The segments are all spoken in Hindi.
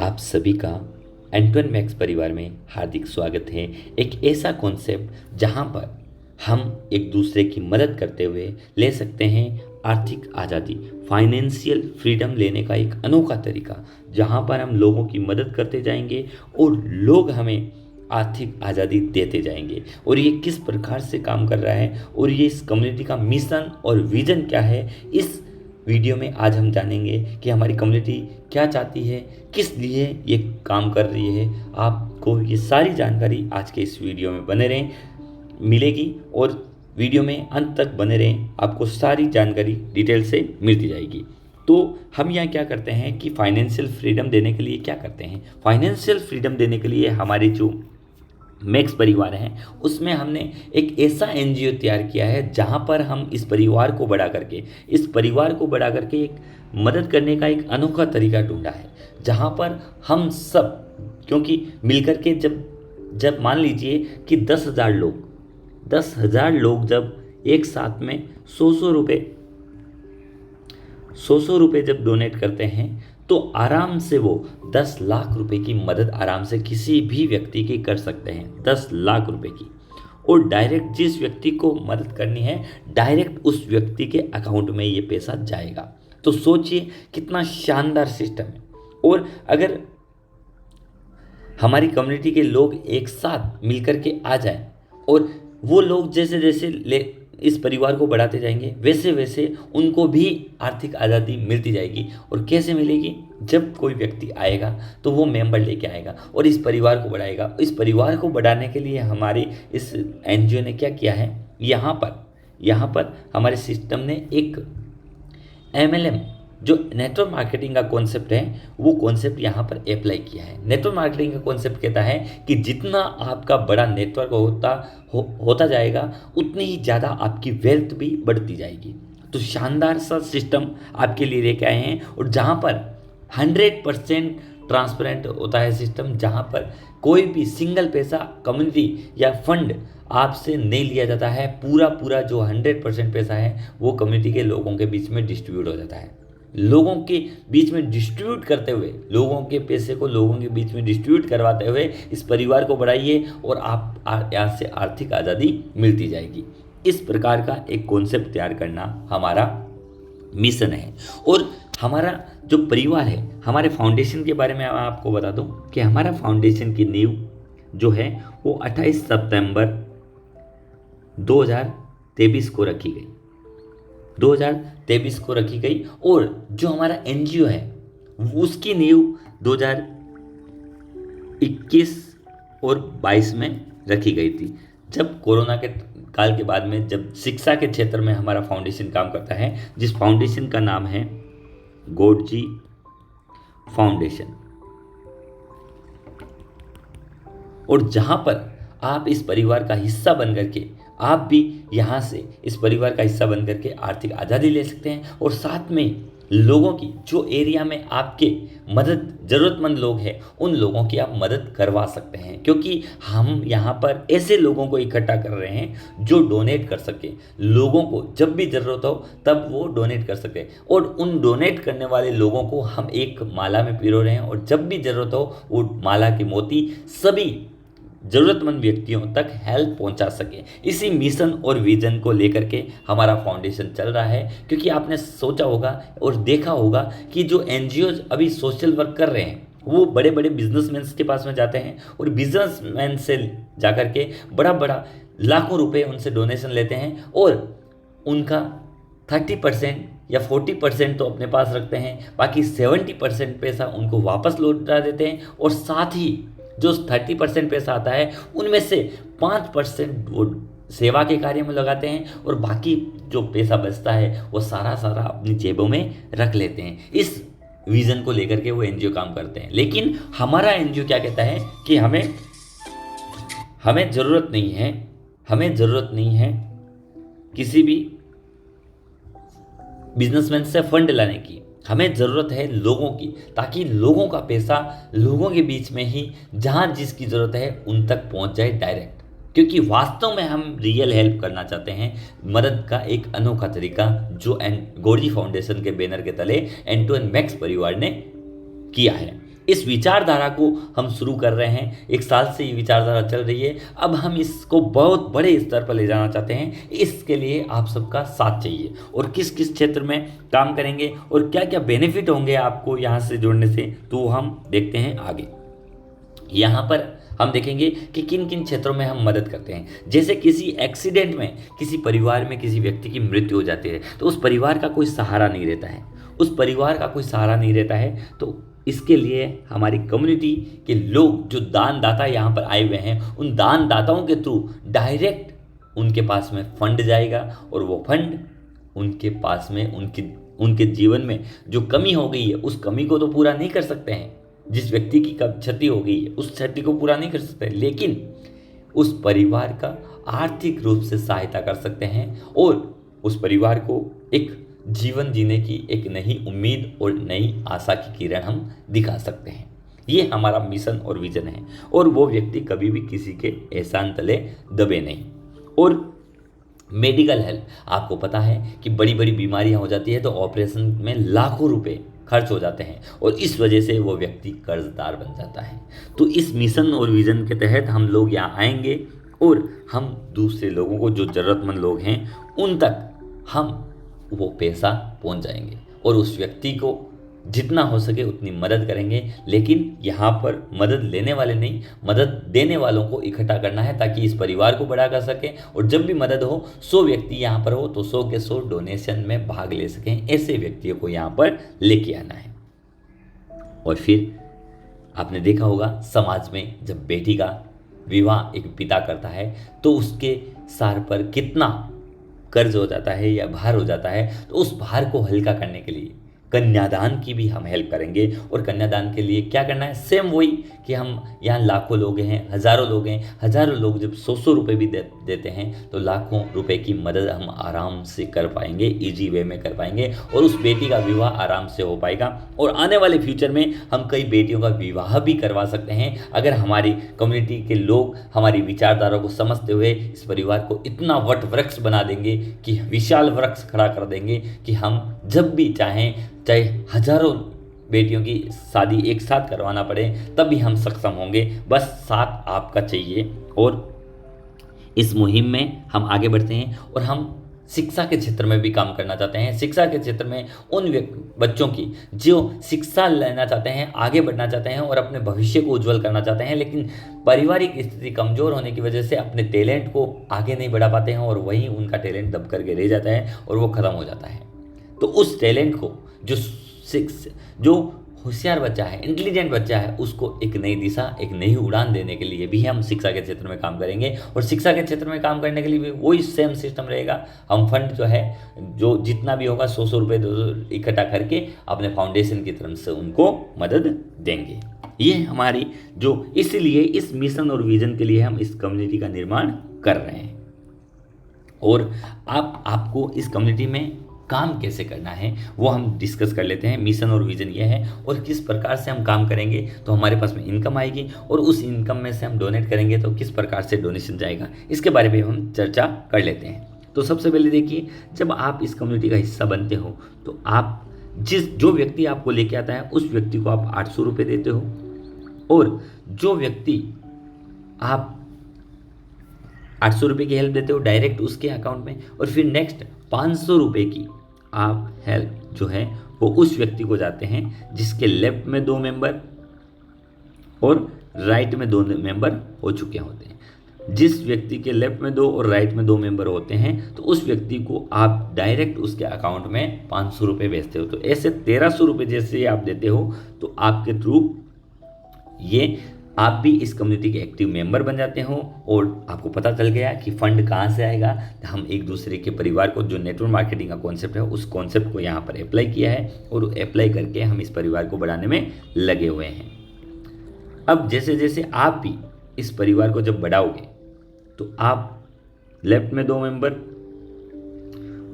आप सभी का एंटवन मैक्स परिवार में हार्दिक स्वागत है। एक ऐसा कॉन्सेप्ट जहां पर हम एक दूसरे की मदद करते हुए ले सकते हैं आर्थिक आज़ादी, फाइनेंशियल फ्रीडम लेने का एक अनोखा तरीका, जहां पर हम लोगों की मदद करते जाएंगे और लोग हमें आर्थिक आज़ादी देते जाएंगे। और ये किस प्रकार से काम कर रहा है और ये इस कम्युनिटी का मिशन और विजन क्या है, इस वीडियो में आज हम जानेंगे कि हमारी कम्युनिटी क्या चाहती है, किस लिए ये काम कर रही है। आपको ये सारी जानकारी आज के इस वीडियो में बने रहें मिलेगी और वीडियो में अंत तक बने रहें, आपको सारी जानकारी डिटेल से मिलती जाएगी। तो हम यहाँ क्या करते हैं कि फाइनेंशियल फ्रीडम देने के लिए क्या करते हैं। फाइनेंशियल फ्रीडम देने के लिए हमारे जो मैक्स परिवार है उसमें हमने एक ऐसा एनजीओ तैयार किया है जहां पर हम इस परिवार को बढ़ा करके एक मदद करने का एक अनोखा तरीका ढूंढा है, जहां पर हम सब, क्योंकि मिलकर के जब मान लीजिए कि 10,000 लोग जब एक साथ में 100 रुपये जब डोनेट करते हैं तो आराम से वो 10 लाख रुपए की मदद आराम से किसी भी व्यक्ति की कर सकते हैं, 10 लाख रुपए की। और डायरेक्ट जिस व्यक्ति को मदद करनी है डायरेक्ट उस व्यक्ति के अकाउंट में ये पैसा जाएगा। तो सोचिए कितना शानदार सिस्टम है। और अगर हमारी कम्युनिटी के लोग एक साथ मिलकर के आ जाएं और वो लोग जैसे जैसे इस परिवार को बढ़ाते जाएंगे वैसे वैसे उनको भी आर्थिक आज़ादी मिलती जाएगी। और कैसे मिलेगी? जब कोई व्यक्ति आएगा तो वो मेंबर लेके आएगा और इस परिवार को बढ़ाएगा। इस परिवार को बढ़ाने के लिए हमारे इस एनजीओ ने क्या किया है, यहाँ पर हमारे सिस्टम ने एक एमएलएम, जो नेटवर्क मार्केटिंग का कॉन्सेप्ट है, वो कॉन्सेप्ट यहाँ पर अप्लाई किया है। नेटवर्क मार्केटिंग का कॉन्सेप्ट कहता है कि जितना आपका बड़ा नेटवर्क होता जाएगा उतनी ही ज़्यादा आपकी वेल्थ भी बढ़ती जाएगी। तो शानदार सा सिस्टम आपके लिए लेके आए हैं और जहाँ पर 100% ट्रांसपेरेंट होता है सिस्टम, जहाँ पर कोई भी सिंगल पैसा कम्युनिटी या फंड आपसे नहीं लिया जाता है। पूरा जो 100% पैसा है वो कम्युनिटी के लोगों के बीच में डिस्ट्रीब्यूट हो जाता है। लोगों के बीच में डिस्ट्रीब्यूट करते हुए, लोगों के पैसे को लोगों के बीच में डिस्ट्रीब्यूट करवाते हुए इस परिवार को बढ़ाइए और आप यहाँ से आर्थिक आज़ादी मिलती जाएगी। इस प्रकार का एक कॉन्सेप्ट तैयार करना हमारा मिशन है। और हमारा जो परिवार है, हमारे फाउंडेशन के बारे में मैं आपको बता दूं कि हमारा फाउंडेशन की नींव जो है वो 28 सितंबर 2023 को रखी गई, 2023 को रखी गई। और जो हमारा एनजीओ है उसकी नींव 2021 और 22 में रखी गई थी, जब कोरोना के काल के बाद में, जब शिक्षा के क्षेत्र में हमारा फाउंडेशन काम करता है, जिस फाउंडेशन का नाम है गॉडजी फाउंडेशन। और जहां पर आप इस परिवार का हिस्सा बन करके, आप भी यहाँ से इस परिवार का हिस्सा बन करके आर्थिक आज़ादी ले सकते हैं। और साथ में लोगों की, जो एरिया में आपके मदद ज़रूरतमंद लोग हैं उन लोगों की आप मदद करवा सकते हैं, क्योंकि हम यहाँ पर ऐसे लोगों को इकट्ठा कर रहे हैं जो डोनेट कर सके। लोगों को जब भी ज़रूरत हो तब वो डोनेट कर सके और उन डोनेट करने वाले लोगों को हम एक माला में पिरो रहे हैं और जब भी ज़रूरत हो वो माला के मोती सभी ज़रूरतमंद व्यक्तियों तक हेल्प पहुंचा सके। इसी मिशन और विजन को लेकर के हमारा फाउंडेशन चल रहा है। क्योंकि आपने सोचा होगा और देखा होगा कि जो एनजीओ अभी सोशल वर्क कर रहे हैं वो बड़े बड़े बिजनेसमैन के पास में जाते हैं और बिजनेसमैन से जाकर के बड़ा लाखों रुपए उनसे डोनेशन लेते हैं और उनका 30% या 40% तो अपने पास रखते हैं, बाकी 70% पैसा उनको वापस लौटा देते हैं। और साथ ही जो 30% पैसा आता है उनमें से 5% वो सेवा के कार्य में लगाते हैं और बाकी जो पैसा बचता है वो सारा अपनी जेबों में रख लेते हैं। इस विज़न को लेकर के वो एनजीओ काम करते हैं। लेकिन हमारा एनजीओ क्या कहता है कि हमें ज़रूरत नहीं है किसी भी बिजनेसमैन से फंड लाने की। हमें ज़रूरत है लोगों की, ताकि लोगों का पैसा लोगों के बीच में ही जहाँ जिसकी ज़रूरत है उन तक पहुँच जाए डायरेक्ट। क्योंकि वास्तव में हम रियल हेल्प करना चाहते हैं, मदद का एक अनोखा तरीका जो गॉडजी फाउंडेशन के बैनर के तले एंटवन मैक्स परिवार ने किया है। इस विचारधारा को हम शुरू कर रहे हैं, 1 साल से ये विचारधारा चल रही है। अब हम इसको बहुत बड़े स्तर पर ले जाना चाहते हैं। इसके लिए आप सबका साथ चाहिए, और किस किस क्षेत्र में काम करेंगे और क्या क्या बेनिफिट होंगे आपको यहाँ से जुड़ने से, तो हम देखते हैं आगे। यहाँ पर हम देखेंगे कि किन किन क्षेत्रों में हम मदद करते हैं। जैसे किसी एक्सीडेंट में किसी परिवार में किसी व्यक्ति की मृत्यु हो जाती है, तो उस परिवार का कोई सहारा नहीं रहता है, उस परिवार का कोई सहारा नहीं रहता है। तो इसके लिए हमारी कम्युनिटी के लोग जो दानदाता यहाँ पर आए हुए हैं, उन दानदाताओं के थ्रू डायरेक्ट उनके पास में फंड जाएगा, और वो फंड उनके पास में उनके जीवन में जो कमी हो गई है, उस कमी को तो पूरा नहीं कर सकते हैं। जिस व्यक्ति की क्षति हो गई है, उस क्षति को पूरा नहीं कर सकते, लेकिन उस परिवार का आर्थिक रूप से सहायता कर सकते हैं, और उस परिवार को एक जीवन जीने की एक नई उम्मीद और नई आशा की किरण हम दिखा सकते हैं। ये हमारा मिशन और विजन है, और वो व्यक्ति कभी भी किसी के एहसान तले दबे नहीं। और मेडिकल हेल्प, आपको पता है कि बड़ी बड़ी बीमारियां हो जाती है तो ऑपरेशन में लाखों रुपए खर्च हो जाते हैं, और इस वजह से वो व्यक्ति कर्जदार बन जाता है। तो इस मिशन और विजन के तहत हम लोग यहाँ आएंगे, और हम दूसरे लोगों को, जो ज़रूरतमंद लोग हैं, उन तक हम वो पैसा पहुंच जाएंगे, और उस व्यक्ति को जितना हो सके उतनी मदद करेंगे। लेकिन यहाँ पर मदद लेने वाले नहीं, मदद देने वालों को इकट्ठा करना है, ताकि इस परिवार को बड़ा कर सकें। और जब भी मदद हो, 100 व्यक्ति यहाँ पर हो तो 100 के 100 डोनेशन में भाग ले सकें। ऐसे व्यक्तियों को यहाँ पर लेके आना है। और फिर आपने देखा होगा, समाज में जब बेटी का विवाह एक पिता करता है तो उसके सर पर कितना कर्ज हो जाता है या भार हो जाता है। तो उस भार को हल्का करने के लिए कन्यादान की भी हम हेल्प करेंगे। और कन्यादान के लिए क्या करना है, सेम वही कि हम यहाँ लाखों लोग हैं, हज़ारों लोग हैं, हज़ारों लोग जब 100-100 रुपये भी देते हैं तो लाखों रुपए की मदद हम आराम से कर पाएंगे, इजी वे में कर पाएंगे, और उस बेटी का विवाह आराम से हो पाएगा। और आने वाले फ्यूचर में हम कई बेटियों का विवाह भी करवा सकते हैं, अगर हमारी कम्युनिटी के लोग हमारी विचारधारा को समझते हुए इस परिवार को इतना वट वृक्ष बना देंगे कि विशाल वृक्ष खड़ा कर देंगे कि हम जब भी चाहें, चाहे हजारों बेटियों की शादी एक साथ करवाना पड़े, तब भी हम सक्षम होंगे। बस साथ आपका चाहिए। और इस मुहिम में हम आगे बढ़ते हैं, और हम शिक्षा के क्षेत्र में भी काम करना चाहते हैं। शिक्षा के क्षेत्र में उन बच्चों की जो शिक्षा लेना चाहते हैं, आगे बढ़ना चाहते हैं और अपने भविष्य को उज्जवल करना चाहते हैं, लेकिन पारिवारिक स्थिति कमज़ोर होने की वजह से अपने टैलेंट को आगे नहीं बढ़ा पाते हैं, और वहीं उनका टैलेंट दब करके रह जाता है और वो ख़त्म हो जाता है। तो उस टैलेंट को जो होशियार बच्चा है, इंटेलिजेंट बच्चा है, उसको एक नई दिशा, एक नई उड़ान देने के लिए भी हम शिक्षा के क्षेत्र में काम करेंगे। और शिक्षा के क्षेत्र में काम करने के लिए भी वही सेम सिस्टम रहेगा। हम फंड जो है, जो जितना भी होगा 100 रुपये 200 इकट्ठा करके अपने फाउंडेशन की तरफ से उनको मदद देंगे। ये हमारी जो, इसलिए इस मिशन और विजन के लिए हम इस कम्युनिटी का निर्माण कर रहे हैं। और आपको इस कम्युनिटी में काम कैसे करना है वो हम डिस्कस कर लेते हैं। मिशन और विजन ये है, और किस प्रकार से हम काम करेंगे तो हमारे पास में इनकम आएगी, और उस इनकम में से हम डोनेट करेंगे तो किस प्रकार से डोनेशन जाएगा, इसके बारे में हम चर्चा कर लेते हैं। तो सबसे पहले देखिए, जब आप इस कम्युनिटी का हिस्सा बनते हो तो आप जो व्यक्ति आपको लेके आता है उस व्यक्ति को आप 800 रुपये देते हो, और जो व्यक्ति आप 800 रुपये की हेल्प देते हो डायरेक्ट उसके अकाउंट में, और फिर नेक्स्ट 500 रुपये की आप हेल्प जो है वो उस व्यक्ति को जाते हैं जिसके लेफ्ट में 2 मेंबर और राइट में 2 मेंबर हो चुके होते हैं। जिस व्यक्ति के लेफ्ट में 2 और राइट में 2 मेंबर होते हैं तो उस व्यक्ति को आप डायरेक्ट उसके अकाउंट में 500 रुपये भेजते हो। तो ऐसे 1300 रुपये जैसे आप देते हो तो आपके थ्रू ये आप भी इस कम्युनिटी के एक्टिव मेंबर बन जाते हो, और आपको पता चल गया कि फंड कहाँ से आएगा। तो हम एक दूसरे के परिवार को, जो नेटवर्क मार्केटिंग का कॉन्सेप्ट है, उस कॉन्सेप्ट को यहाँ पर अप्लाई किया है, और अप्लाई करके हम इस परिवार को बढ़ाने में लगे हुए हैं। अब जैसे जैसे आप भी इस परिवार को जब बढ़ाओगे तो आप लेफ्ट में 2 मेंबर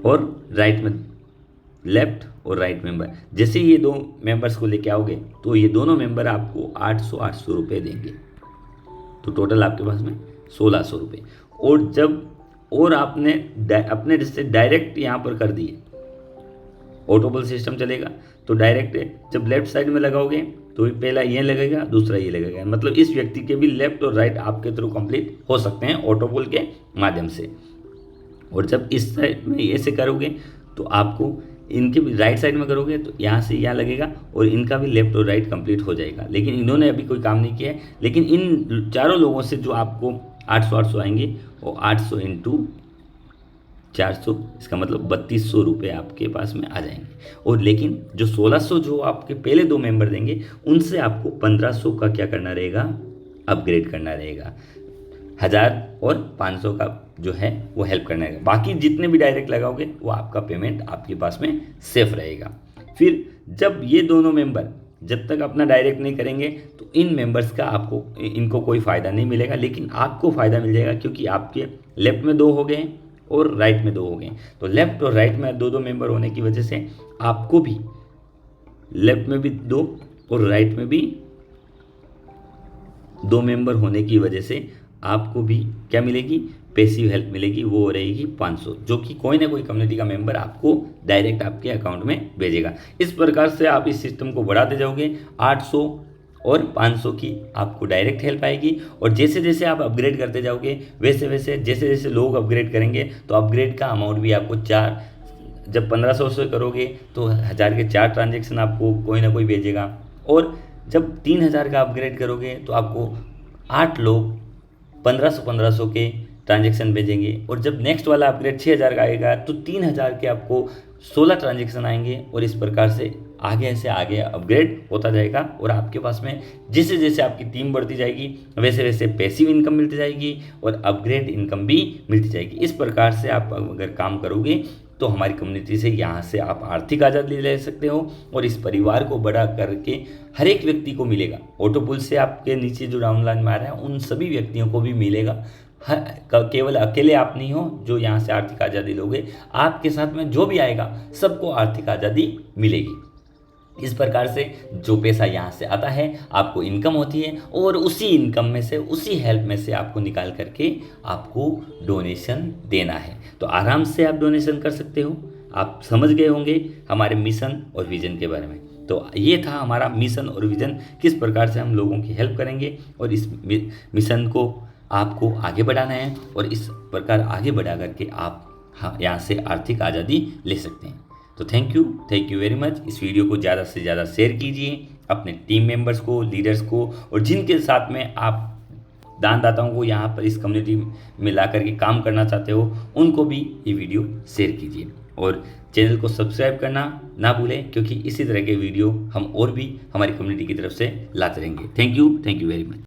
और राइट में, लेफ्ट और राइट मेंबर, जैसे ये 2 मेंबर्स को लेके आओगे तो ये दोनों मेंबर आपको 800 रुपये देंगे। तो टोटल आपके पास में 1600 रुपये। और जब आपने अपने रिश्ते डायरेक्ट यहाँ पर कर दिए, ऑटोबल सिस्टम चलेगा, तो डायरेक्ट जब लेफ्ट साइड में लगाओगे तो पहला ये लगेगा, दूसरा ये लगेगा, मतलब इस व्यक्ति के भी लेफ्ट और राइट आपके थ्रू कंप्लीट हो सकते हैं ऑटो पुल के माध्यम से। और जब इस साइड में ऐसे करोगे तो आपको इनके भी राइट साइड में करोगे तो यहाँ से यहाँ लगेगा और इनका भी लेफ्ट और राइट कंप्लीट हो जाएगा। लेकिन इन्होंने अभी कोई काम नहीं किया है, लेकिन इन चारों लोगों से जो आपको 800 आएंगे वो 800 इंटू 400, इसका मतलब 3200 रुपये आपके पास में आ जाएंगे। और लेकिन जो 1600 जो आपके पहले 2 मेंबर देंगे उनसे आपको 1500 का क्या करना रहेगा, अपग्रेड करना रहेगा। 1000 और 500 का जो है वो हेल्प करना रहेगा। बाकी जितने भी डायरेक्ट लगाओगे वो आपका पेमेंट आपके पास में सेफ रहेगा। फिर जब ये दोनों मेंबर जब तक अपना डायरेक्ट नहीं करेंगे तो इन मेंबर्स का आपको इनको कोई फ़ायदा नहीं मिलेगा, लेकिन आपको फ़ायदा मिल जाएगा क्योंकि आपके लेफ्ट में 2 हो गए और राइट में 2 हो गए। तो लेफ्ट और राइट में 2 मेंबर होने की वजह से आपको भी लेफ्ट में भी 2 और राइट में भी 2 मेंबर होने की वजह से आपको भी क्या मिलेगी, पैसिव हेल्प मिलेगी, वो रहेगी 500, जो कि कोई ना कोई कम्युनिटी का मेंबर आपको डायरेक्ट आपके अकाउंट में भेजेगा। इस प्रकार से आप इस सिस्टम को बढ़ाते जाओगे। 800 और 500 की आपको डायरेक्ट हेल्प आएगी और जैसे जैसे आप अपग्रेड करते जाओगे वैसे वैसे जैसे जैसे लोग अपग्रेड करेंगे तो अपग्रेड का अमाउंट भी आपको जब 1500 से करोगे तो 1000 के 4 ट्रांजेक्शन आपको कोई ना कोई भेजेगा। और जब 3000 का अपग्रेड करोगे तो आपको 8 लोग 1500 के ट्रांजेक्शन भेजेंगे। और जब नेक्स्ट वाला अपग्रेड 6000 का आएगा तो 3000 के आपको 16 ट्रांजेक्शन आएंगे। और इस प्रकार से आगे अपग्रेड होता जाएगा और आपके पास में जैसे जैसे आपकी टीम बढ़ती जाएगी वैसे वैसे पैसिव इनकम मिलती जाएगी और अपग्रेड इनकम भी मिलती जाएगी। इस प्रकार से आप अगर काम करोगे तो हमारी कम्युनिटी से यहाँ से आप आर्थिक आज़ादी ले सकते हो और इस परिवार को बड़ा करके हर एक व्यक्ति को मिलेगा। ऑटो पुल से आपके नीचे जो डाउनलाइन में आ रहा है उन सभी व्यक्तियों को भी मिलेगा। केवल अकेले आप नहीं हो जो यहाँ से आर्थिक आज़ादी लोगे, आपके साथ में जो भी आएगा सबको आर्थिक आज़ादी मिलेगी। इस प्रकार से जो पैसा यहाँ से आता है आपको इनकम होती है और उसी इनकम में से उसी हेल्प में से आपको निकाल करके आपको डोनेशन देना है। तो आराम से आप डोनेशन कर सकते हो। आप समझ गए होंगे हमारे मिशन और विज़न के बारे में। तो ये था हमारा मिशन और विज़न, किस प्रकार से हम लोगों की हेल्प करेंगे और इस मिशन को आपको आगे बढ़ाना है और इस प्रकार आगे बढ़ा करके आप यहाँ से आर्थिक आज़ादी ले सकते हैं। तो थैंक यू वेरी मच। इस वीडियो को ज़्यादा से ज़्यादा शेयर कीजिए अपने टीम मेंबर्स को, लीडर्स को, और जिनके साथ में आप दानदाताओं को यहाँ पर इस कम्युनिटी में ला करके काम करना चाहते हो उनको भी ये वीडियो शेयर कीजिए और चैनल को सब्सक्राइब करना ना भूलें, क्योंकि इसी तरह के वीडियो हम और भी हमारी कम्युनिटी की तरफ से लाते रहेंगे। Thank you very much.